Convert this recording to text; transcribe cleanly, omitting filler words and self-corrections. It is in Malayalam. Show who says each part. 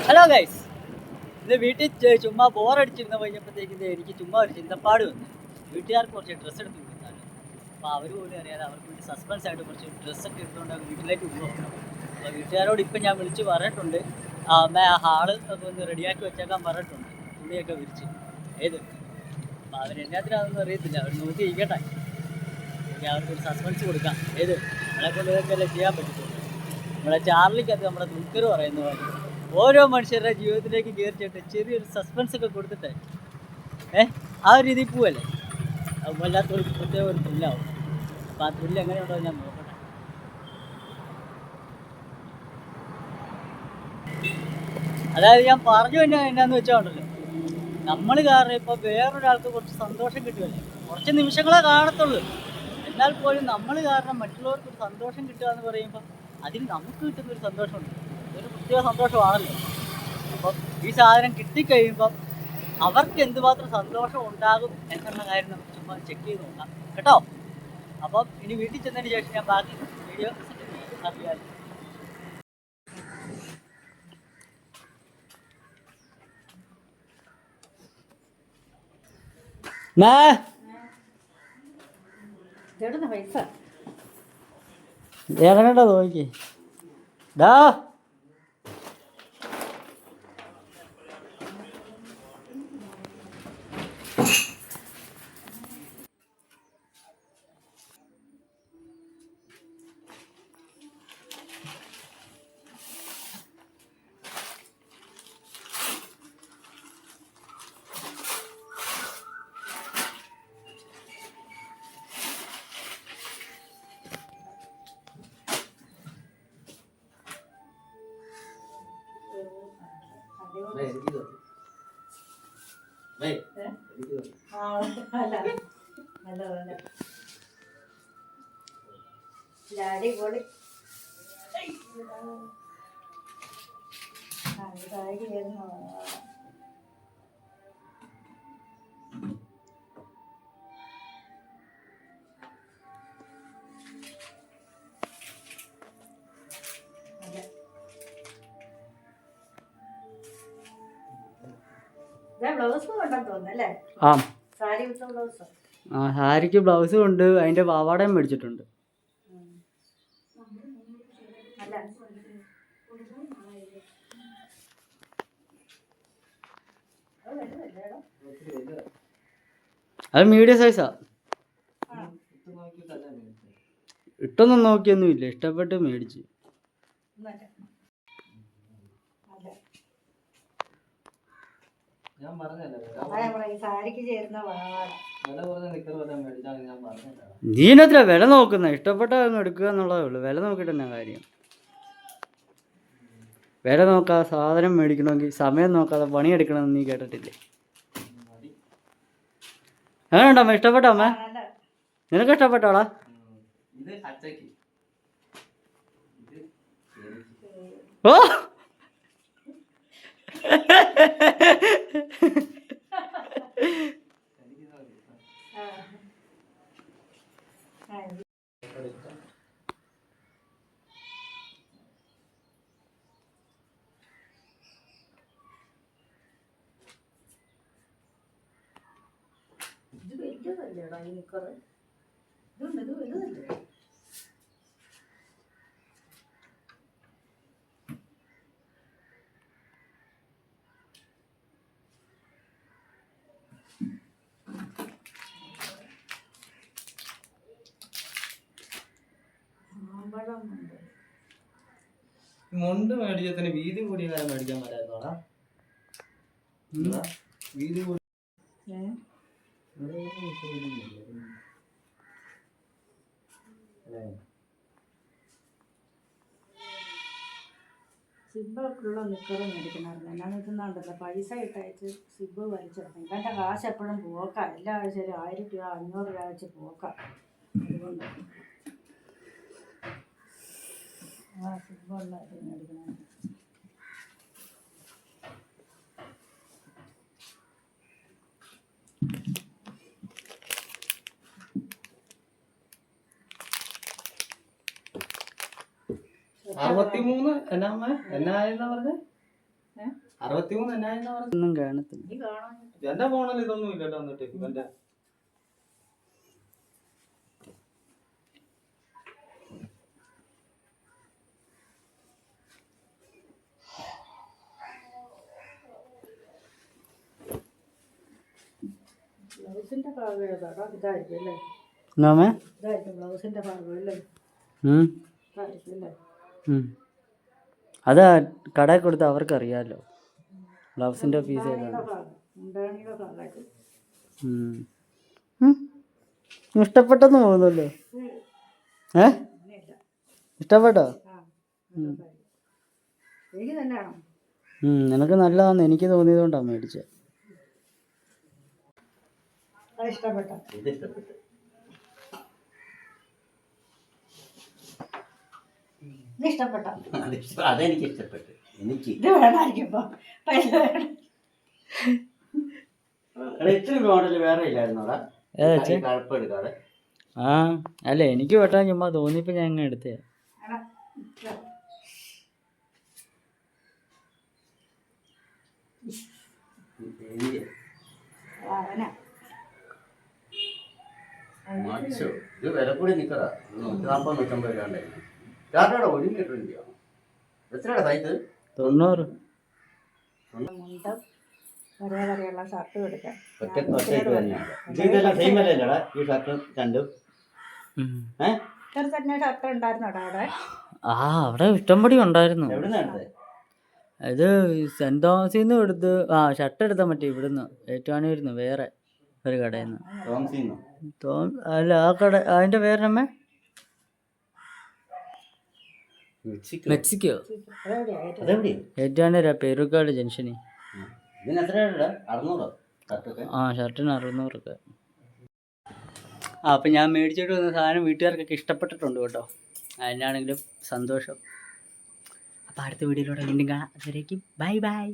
Speaker 1: ഹലോ ഗൈസ്, ഇത് വീട്ടിൽ ചുമ്മാ ബോറടിച്ചിരുന്ന കഴിഞ്ഞപ്പോഴത്തേക്ക് എനിക്ക് ചുമ്മാ ഒരു ചിന്തപ്പാട് വന്നു. വീട്ടുകാർക്ക് കുറച്ച് ഡ്രസ്സ് എടുത്ത് കൊടുത്താൽ അപ്പോൾ അവർ പോലും അറിയാതെ അവർക്ക് വേണ്ടി സസ്പെൻസ് ആയിട്ട് കുറച്ച് ഡ്രസ്സൊക്കെ എടുത്തുകൊണ്ട് വീട്ടിലേക്ക് കൊണ്ടുപോകണം. അപ്പോൾ വീട്ടുകാരോട് ഇപ്പം ഞാൻ വിളിച്ച് പറഞ്ഞിട്ടുണ്ട്, അമ്മ ആ ഹാള് ഒക്കെ ഒന്ന് റെഡിയാക്കി വെച്ചേക്കാൻ പറഞ്ഞിട്ടുണ്ട്, തുണിയൊക്കെ വിരിച്ച് ഏത്. അപ്പോൾ അവരെന്നാത്തിനാണെന്ന് അറിയത്തില്ല, അവർ നോക്കി ഇരിക്കട്ടെ. അവർക്കൊരു സസ്പെൻസ് കൊടുക്കാം. ഏത് നമ്മളെ കൊണ്ട് ഇതൊക്കെയല്ലേ ചെയ്യാൻ പറ്റത്തുള്ളൂ. നമ്മളെ ചാർലിക്കകത്ത് നമ്മുടെ ദുൽഖർ പറയുന്ന പോലെ ഓരോ മനുഷ്യരുടെ ജീവിതത്തിലേക്ക് കയറിച്ചിട്ട് ചെറിയൊരു സസ്പെൻസ് ഒക്കെ കൊടുത്തിട്ട് ആ ഒരു രീതിയിൽ പോവല്ലേ, അത് വല്ലാത്തൊരു പ്രത്യേക ഒരു ത്രില്ലാവും. അപ്പോൾ ആ ത്രില്ല് എങ്ങനെയുണ്ടോ ഞാൻ നോക്കട്ടെ. അതായത് ഞാൻ പറഞ്ഞു തന്നെ എന്നാന്ന് വെച്ചാൽ ഉണ്ടല്ലോ, നമ്മൾ കാരണം ഇപ്പോൾ വേറൊരാൾക്ക് കുറച്ച് സന്തോഷം കിട്ടുമല്ലേ. കുറച്ച് നിമിഷങ്ങളെ കാണത്തുള്ളൂ, എന്നാൽ പോലും നമ്മൾ കാരണം മറ്റുള്ളവർക്ക് ഒരു സന്തോഷം കിട്ടുക എന്ന് പറയുമ്പോൾ അതിന് നമുക്ക് കിട്ടുന്നൊരു സന്തോഷമുണ്ട്, ഒരു പ്രത്യേക സന്തോഷമാണല്ലോ. അപ്പം ഈ സാധനം കിട്ടിക്കഴിയുമ്പം അവർക്ക് എന്തുമാത്രം സന്തോഷം ഉണ്ടാകും എന്നുള്ള കാര്യം നമുക്ക് ചുമ്മാ ചെക്ക് ചെയ്ത് നോക്കാം കേട്ടോ. അപ്പം ഇനി വീട്ടിൽ ചെന്നതിന് ശേഷം ഞാൻ ബാക്കി വീഡിയോ അറിയാം. ഇറങ്ങട്ടോ നോക്കി ഡാ.
Speaker 2: അടിപൊളി
Speaker 1: സാരിക്ക് ബ്ലൗസും ഉണ്ട്, അതിന്റെ പാവാടയും മേടിച്ചിട്ടുണ്ട്. അത് മീഡിയം സൈസാ. ഇട്ടൊന്നും നോക്കിയൊന്നുമില്ല, ഇഷ്ടപ്പെട്ട് മേടിച്ചു. നീനത്ര വില നോക്കുന്ന, ഇഷ്ടപ്പെട്ട എടുക്കുക എന്നുള്ളതേ ഉള്ളൂ. വില നോക്കിയിട്ട് തന്നെ കാര്യം. വില നോക്കാതെ സാധനം മേടിക്കണമെങ്കിൽ സമയം നോക്കാതെ പണിയെടുക്കണമെന്ന് നീ കേട്ടിട്ടില്ലേ? എങ്ങനെയുണ്ടോ അമ്മ? ഇഷ്ടപ്പെട്ടോ അമ്മ? നിനക്ക് ഇഷ്ടപ്പെട്ടോളാ? ഓ
Speaker 3: മുണ്ട് മേടിച്ചതിന് വീതി കൂടിയ കാലം മേടിക്കാൻ പറ്റാത്തോടാ. വീതി കൂടി
Speaker 2: സിബൊക്കെയുള്ള നിക്കറ് മേടിക്കണമായിരുന്നു. എന്നാന്ന് വെച്ചെന്നുണ്ടല്ലോ, പൈസ ഇട്ടയച്ച് സിബ് വലിച്ചെടുക്കും. ഇവൻ്റെ കാശ് എപ്പോഴും പോക്കാം. എല്ലാ ആഴ്ചയിലും 1000 രൂപ 500 രൂപ വെച്ച് പോക്കാം. അതുകൊണ്ട് സിബുള്ള ഇത് മേടിക്കണം.
Speaker 3: 63 എന്നാ എന്നാ പറഞ്ഞേ? 63 എന്നായിരുന്നു പറഞ്ഞത്?
Speaker 1: ഒന്നും കാണത്തില്ല.
Speaker 2: നീ കാണാൻ
Speaker 3: എന്റെ ഫോണിൽ ഇതൊന്നും ഇല്ലല്ലോ എന്നിട്ട് ഇവന്റെ
Speaker 2: ബ്ലൗസിന്റെ ഭാഗം ഏതാടാ? ഇതായിരിക്കും അല്ലേ?
Speaker 1: എന്നാമേ
Speaker 2: ഇതായിരിക്കും ബ്ലൗസിന്റെ ഭാഗം അല്ലേ?
Speaker 1: ഉം.
Speaker 2: ഇതായിരിക്കും അല്ലേ?
Speaker 1: ഉം. അതാ കടയിൽ കൊടുത്ത് അവർക്കറിയാമല്ലോ ബ്ലൗസിൻ്റെ പീസ് ഏതാണ്.
Speaker 2: മുണ്ടാണിയുടെ ഭാഗമായിട്ട്
Speaker 1: ഇഷ്ടപ്പെട്ടെന്ന് തോന്നുന്നല്ലോ. ഏ ഇഷ്ടപ്പെട്ടോ?
Speaker 2: എനിക്ക് തന്നെയാണോ?
Speaker 1: നിനക്ക് നല്ലതാന്ന് എനിക്ക് തോന്നിയതുകൊണ്ടാണ് മേടിച്ചത്.
Speaker 2: അത് ഇഷ്ടപ്പെട്ടോ?
Speaker 4: ഇത് ഇഷ്ടപ്പെട്ടു.
Speaker 2: ഇത് ഇഷ്ടപ്പെട്ടോ?
Speaker 4: അതെനിക്ക് ഇഷ്ടപ്പെട്ടു. എനിക്ക്
Speaker 2: ഇത് വേണമായിരിക്കും ഇപ്പൊ. പൈസ വേണം.
Speaker 4: ഇത്തിരി മോഡൽ വേറെ ഇല്ലായിരുന്നോടാ? കുഴപ്പമെടുക്കാതെ.
Speaker 1: ആ അല്ല എനിക്ക് വെട്ടാൻ ചുമ്മാ തോന്നിയപ്പോൾ ഞാൻ ഇങ്ങനെ എടുത്തേ.
Speaker 2: എടാ, അവനാ.
Speaker 4: മാച്ചോ ഇത് വില കൂടി നിൽക്കടാ. 140 150 രൂപ. ചാട്ടോടെ 1 മീറ്റർ ഇന്ത്യ എത്രയുടെ സൈസ്?
Speaker 1: 90.
Speaker 2: മുണ്ടും ഒരേ വരെയുള്ള ഷർട്ടും എടുക്കാം.
Speaker 4: ഒറ്റ തന്നെയാണ്. ഇതെല്ലാം സെയിം അല്ലേടാ ഈ ഷർട്ടും രണ്ടും?
Speaker 2: തന്നെ ഷർട്ട് ഉണ്ടായിരുന്നോടാ അവിടെ?
Speaker 1: ആ അവിടെ ഇഷ്ടംപടി ഉണ്ടായിരുന്നു.
Speaker 4: എവിടുന്നാ എടുത്തത്?
Speaker 1: ഇത് സെൻറ് തോമസിൽ നിന്ന് എടുത്ത് ഷർട്ട് എടുത്താൽ മറ്റേ ഇവിടുന്ന് ഏറ്റുവാണിയിരുന്ന് വേറെ ഒരു കടയിൽ നിന്ന്.
Speaker 4: ടോംസിന്നോ?
Speaker 1: അല്ല ആ കട അതിൻ്റെ പേരമ്മേ മെക്സിക്കോ.
Speaker 4: അതെവിടെയാ?
Speaker 1: ഏറ്റുവാണി പേരുക്കാട് ജംഗ്ഷനിൽ.
Speaker 4: ഇതിന് എത്രയാടാ? 600 ഷർട്ടൊക്കെ?
Speaker 1: ആ ഷർട്ടിന് 600 അപ്പം ഞാൻ മേടിച്ചിട്ട് വന്ന സാധനം വീട്ടുകാർക്കൊക്കെ ഇഷ്ടപ്പെട്ടിട്ടുണ്ട് കേട്ടോ. അതിനാണെങ്കിലും സന്തോഷം. അപ്പോൾ അടുത്ത വീഡിയോയിലൂടെ വീണ്ടും കാണാം. അതുവരേക്കും ബൈ ബൈ.